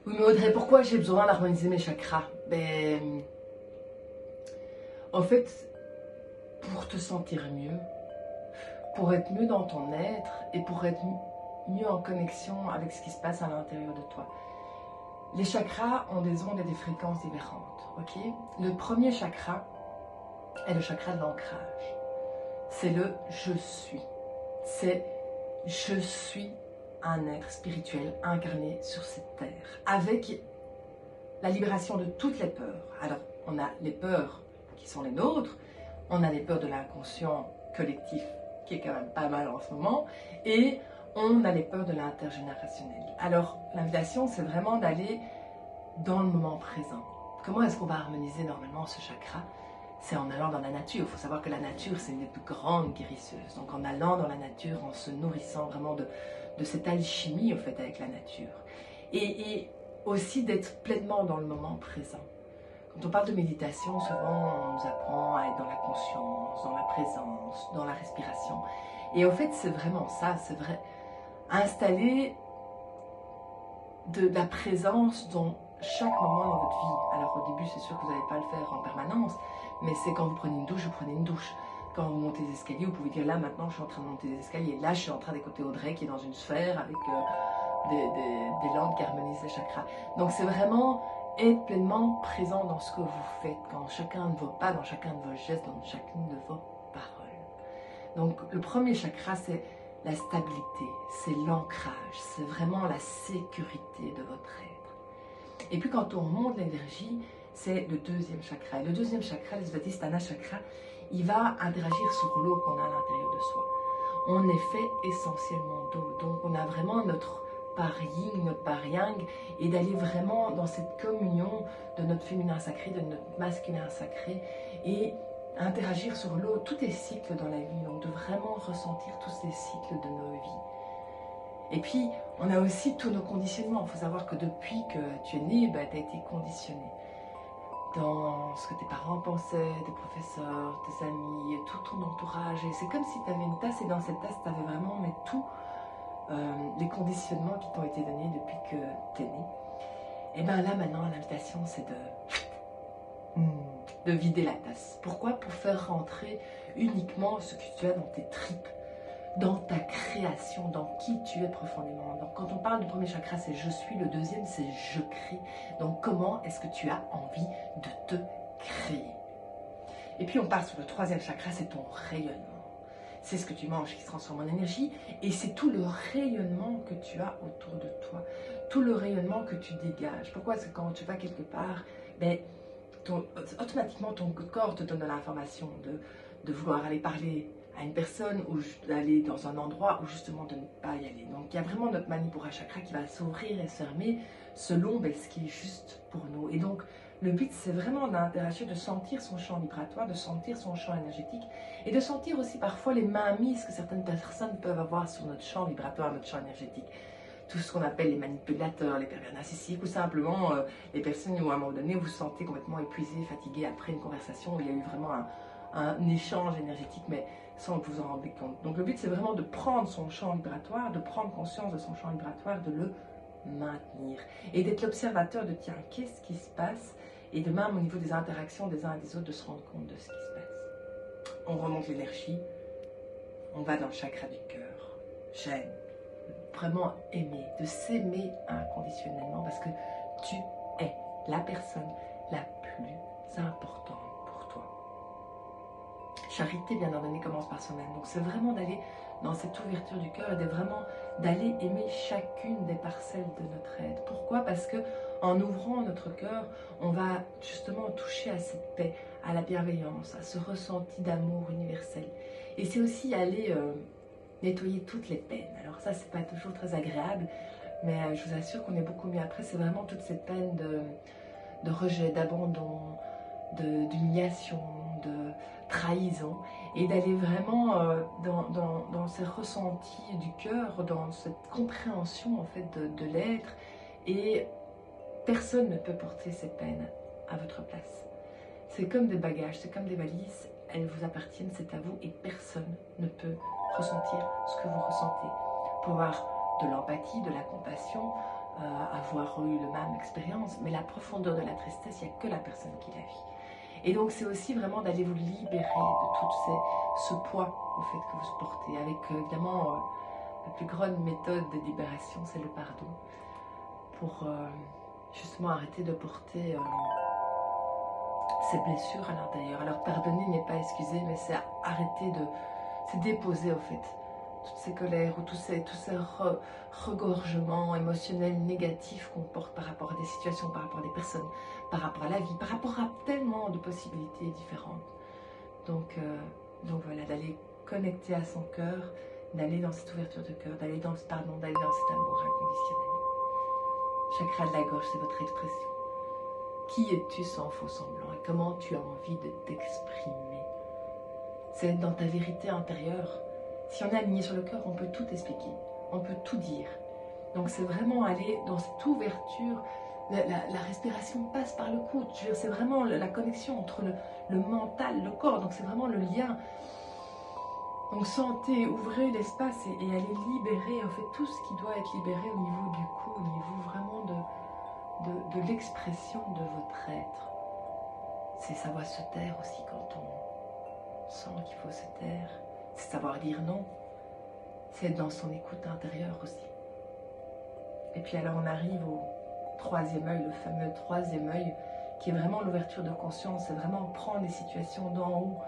Oui, mais Audrey, pourquoi j'ai besoin d'harmoniser mes chakras? Ben, en fait, pour te sentir mieux, pour être mieux dans ton être et pour être mieux en connexion avec ce qui se passe à l'intérieur de toi. Les chakras ont des ondes et des fréquences différentes, ok? Le premier chakra est le chakra de l'ancrage. C'est le « je suis ». C'est « je suis » un être spirituel incarné sur cette terre, avec la libération de toutes les peurs. Alors, on a les peurs qui sont les nôtres, on a les peurs de l'inconscient collectif, qui est quand même pas mal en ce moment, et on a les peurs de l'intergénérationnel. Alors, l'invitation, c'est vraiment d'aller dans le moment présent. Comment est-ce qu'on va harmoniser normalement ce chakra? C'est en allant dans la nature. Il faut savoir que la nature, c'est une des plus grandes guérisseuses. Donc, en allant dans la nature, en se nourrissant vraiment de cette alchimie, au fait, avec la nature. Et aussi d'être pleinement dans le moment présent. Quand on parle de méditation, souvent, on nous apprend à être dans la conscience, dans la présence, dans la respiration. Et au fait, c'est vraiment ça, c'est vrai. Installer de la présence dans chaque moment dans votre vie. Alors au début, c'est sûr que vous n'allez pas le faire en permanence, mais c'est quand vous prenez une douche, vous prenez une douche. Quand vous montez les escaliers, vous pouvez dire là maintenant je suis en train de monter les escaliers. Là je suis en train d'écouter Audrey qui est dans une sphère avec des lampes qui harmonisent les chakras. Donc c'est vraiment être pleinement présent dans ce que vous faites, dans chacun de vos pas, dans chacun de vos gestes, dans chacune de vos paroles. Donc le premier chakra c'est la stabilité, c'est l'ancrage, c'est vraiment la sécurité de votre être. Et puis quand on monte l'énergie, c'est le deuxième chakra. Et le deuxième chakra, le Svadhisthana chakra, il va interagir sur l'eau qu'on a à l'intérieur de soi. On est fait essentiellement d'eau, donc on a vraiment notre part yin, notre part yang, et d'aller vraiment dans cette communion de notre féminin sacré, de notre masculin sacré, et interagir sur l'eau, tout est cycle dans la vie, donc de vraiment ressentir tous ces cycles de nos vies. Et puis, on a aussi tous nos conditionnements. Il faut savoir que depuis que tu es né, tu as été conditionné dans ce que tes parents pensaient, tes professeurs, tes amis, tout ton entourage. Et c'est comme si tu avais une tasse et dans cette tasse, tu avais vraiment tous les conditionnements qui t'ont été donnés depuis que tu es né. Et bien là, maintenant, l'invitation, c'est de vider la tasse. Pourquoi? Pour faire rentrer uniquement ce que tu as dans tes tripes, dans ta création, dans qui tu es profondément. Donc quand on parle du premier chakra, c'est je suis, le deuxième c'est je crée. Donc comment est-ce que tu as envie de te créer? Et puis on part sur le troisième chakra, c'est ton rayonnement. C'est ce que tu manges qui se transforme en énergie et c'est tout le rayonnement que tu as autour de toi, tout le rayonnement que tu dégages. Pourquoi? Parce que quand tu vas quelque part, automatiquement ton corps te donne de l'information de vouloir aller parler à une personne ou d'aller dans un endroit ou justement de ne pas y aller. Donc il y a vraiment notre Manipura chakra qui va s'ouvrir et se fermer selon ce qui est juste pour nous. Et donc le but c'est vraiment d'interagir, de sentir son champ vibratoire, de sentir son champ énergétique et de sentir aussi parfois les mainmises que certaines personnes peuvent avoir sur notre champ vibratoire, notre champ énergétique. Tout ce qu'on appelle les manipulateurs, les pervers narcissiques ou simplement les personnes où à un moment donné vous vous sentez complètement épuisé, fatigué après une conversation où il y a eu vraiment un échange énergétique mais sans que vous en rendez compte. Donc le but c'est vraiment de prendre son champ vibratoire, de prendre conscience de son champ vibratoire, de le maintenir et d'être l'observateur de tiens, qu'est-ce qui se passe et de même au niveau des interactions des uns et des autres de se rendre compte de ce qui se passe. On remonte l'énergie, on va dans le chakra du cœur, j'aime, vraiment aimer, de s'aimer inconditionnellement parce que tu es la personne la plus importante pour toi. Charité bien ordonnée commence par soi-même. Donc c'est vraiment d'aller dans cette ouverture du cœur et d'aller aimer chacune des parcelles de notre être. Pourquoi? Parce que en ouvrant notre cœur, on va justement toucher à cette paix, à la bienveillance, à ce ressenti d'amour universel. Et c'est aussi aller nettoyer toutes les peines. Alors ça, c'est pas toujours très agréable, mais je vous assure qu'on est beaucoup mieux après. C'est vraiment toute cette peine de rejet, d'abandon, d'humiliation, de trahison, et d'aller vraiment dans ces ressentis du cœur, dans cette compréhension en fait de l'être, et personne ne peut porter ces peines à votre place. C'est comme des bagages, c'est comme des valises, elles vous appartiennent, c'est à vous, et personne ne peut ressentir ce que vous ressentez. Pour avoir de l'empathie, de la compassion, avoir eu la même expérience, mais la profondeur de la tristesse, il n'y a que la personne qui la vit. Et donc c'est aussi vraiment d'aller vous libérer de tout ce poids au fait que vous portez, avec évidemment la plus grande méthode de libération, c'est le pardon, pour justement arrêter de porter ces blessures à l'intérieur. Alors pardonner n'est pas excuser, mais c'est arrêter de... c'est déposer au fait toutes ces colères ou tous ces regorgements émotionnels négatifs qu'on porte par rapport à des situations, par rapport à des personnes, par rapport à la vie, par rapport à tellement de possibilités différentes. Donc voilà, d'aller connecter à son cœur, d'aller dans cette ouverture de cœur, d'aller dans ce pardon, d'aller dans cet amour inconditionnel. Chakra de la gorge, c'est votre expression. Qui es-tu sans faux semblant et comment tu as envie de t'exprimer? C'est être dans ta vérité intérieure. Si on est aligné sur le cœur, on peut tout expliquer, on peut tout dire. Donc c'est vraiment aller dans cette ouverture. La respiration passe par le coude. C'est vraiment la connexion entre le mental, le corps. Donc c'est vraiment le lien. Donc sentez, ouvrez l'espace et allez libérer en fait tout ce qui doit être libéré au niveau du cou, au niveau vraiment de l'expression de votre être. C'est savoir se taire aussi quand on sent qu'il faut se taire. C'est savoir dire non. C'est être dans son écoute intérieure aussi. Et puis alors on arrive au troisième œil, le fameux troisième œil, qui est vraiment l'ouverture de conscience. C'est vraiment prendre les situations d'en haut,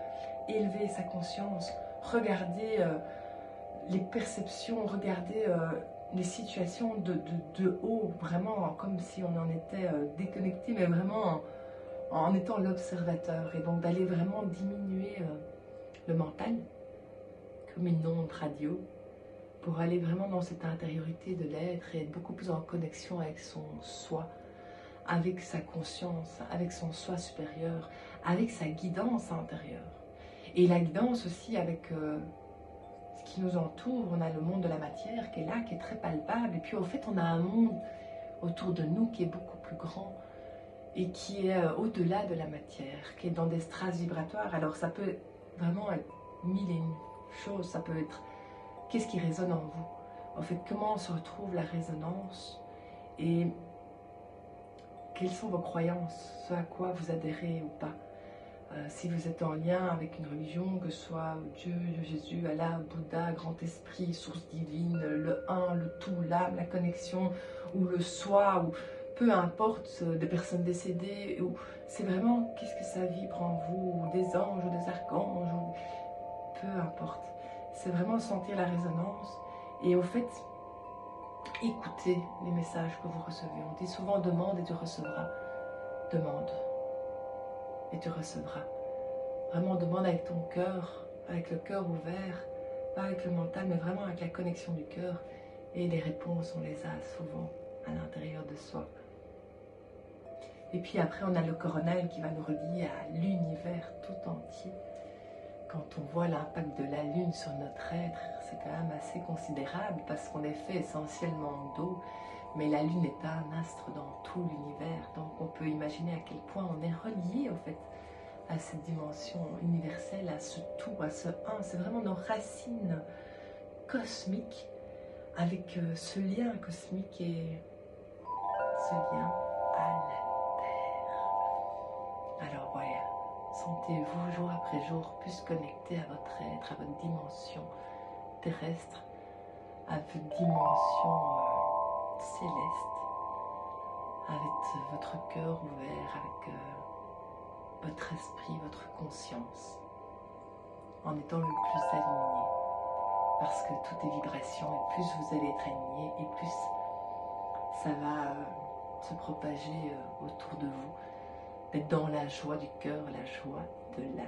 élever sa conscience, regarder les perceptions, regarder les situations de haut, vraiment comme si on en était déconnecté, mais vraiment en étant l'observateur. Et donc d'aller vraiment diminuer le mental, comme une onde radio, pour aller vraiment dans cette intériorité de l'être et être beaucoup plus en connexion avec son soi, avec sa conscience, avec son soi supérieur, avec sa guidance intérieure. Et la guidance aussi avec ce qui nous entoure. On a le monde de la matière qui est là, qui est très palpable. Et puis au fait, on a un monde autour de nous qui est beaucoup plus grand et qui est au-delà de la matière, qui est dans des strates vibratoires. Alors ça peut vraiment être mille et une choses. Ça peut être qu'est-ce qui résonne en vous. En fait, comment se retrouve la résonance et quelles sont vos croyances, ce à quoi vous adhérez ou pas. Si vous êtes en lien avec une religion, que ce soit Dieu, Jésus, Allah, Bouddha, Grand Esprit, Source Divine, le un, le tout, l'âme, la connexion, ou le soi, ou peu importe, des personnes décédées, c'est vraiment qu'est-ce que ça vibre en vous, ou des anges, ou des archanges, ou peu importe. C'est vraiment sentir la résonance et au fait, écoutez les messages que vous recevez. On dit souvent demande et tu recevras. Demande et tu recevras. Vraiment demande avec ton cœur, avec le cœur ouvert, pas avec le mental, mais vraiment avec la connexion du cœur. Et les réponses, on les a souvent à l'intérieur de soi. Et puis après, on a le coronal qui va nous relier à l'univers tout entier. Quand on voit l'impact de la Lune sur notre être, c'est quand même assez considérable parce qu'on est fait essentiellement d'eau, mais la Lune est un astre dans tout l'univers. Donc on peut imaginer à quel point on est relié en fait à cette dimension universelle, à ce tout, à ce un. C'est vraiment nos racines cosmiques avec ce lien cosmique et ce lien à la Terre. Alors voilà. Sentez-vous jour après jour plus connecté à votre être, à votre dimension terrestre, à votre dimension céleste, avec votre cœur ouvert, avec votre esprit, votre conscience, en étant le plus aligné. Parce que tout est vibration et plus vous allez être aligné et plus ça va se propager autour de vous. D'être dans la joie du cœur, la joie de l'âme.